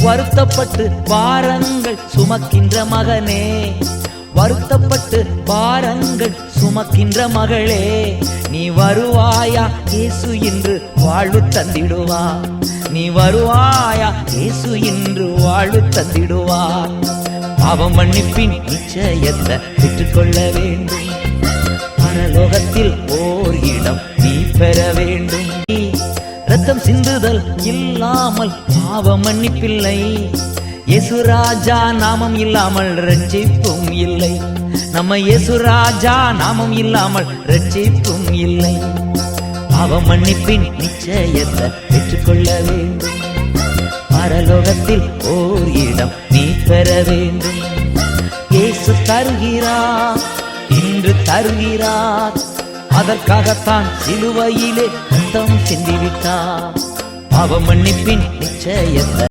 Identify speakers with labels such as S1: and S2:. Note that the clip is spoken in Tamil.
S1: வருத்தப்பட்டு பாரங்கள் சுமக்கின்ற மகனே, வருத்தப்பட்டு பாரங்கள் சுமக்கின்ற மகளே, நீ வருவாயா இயேசு இன்று வாழ்வு தந்திடுவா, நீ வருவாயா இயேசு இன்று வாழ்வு தந்திடுவார். பாவம் மன்னிப்பின் நிச்சயத்தை பெற்றுக்கொள்ள வேண்டும், பரலோகத்தில் ஓர் இடம் நீ பெற வேண்டும். ரத்தம் சிந்துதல் இல்லாமல் பாவ மன்னிப்பில்லை, இயேசு ராஜா நாமம் இல்லாமல் ரட்சிப்பும் இல்லை, நம்ம இயேசு ராஜா நாமம் இல்லாமல் ரட்சிப்பும் இல்லை. பாவ மன்னிப்பின் நிச்சயத்தை பெற்றுக்கொள்ள வேண்டும், பரலோகத்தில் ஓர் இடம் நீ பெற வேண்டும். இயேசு தருகிறார், இன்று தருகிறார், அதற்காகத்தான் சிலுவையிலே ரத்தம் சிந்திவிட்டார். பாவ மன்னிப்பின் நிச்சயத்தை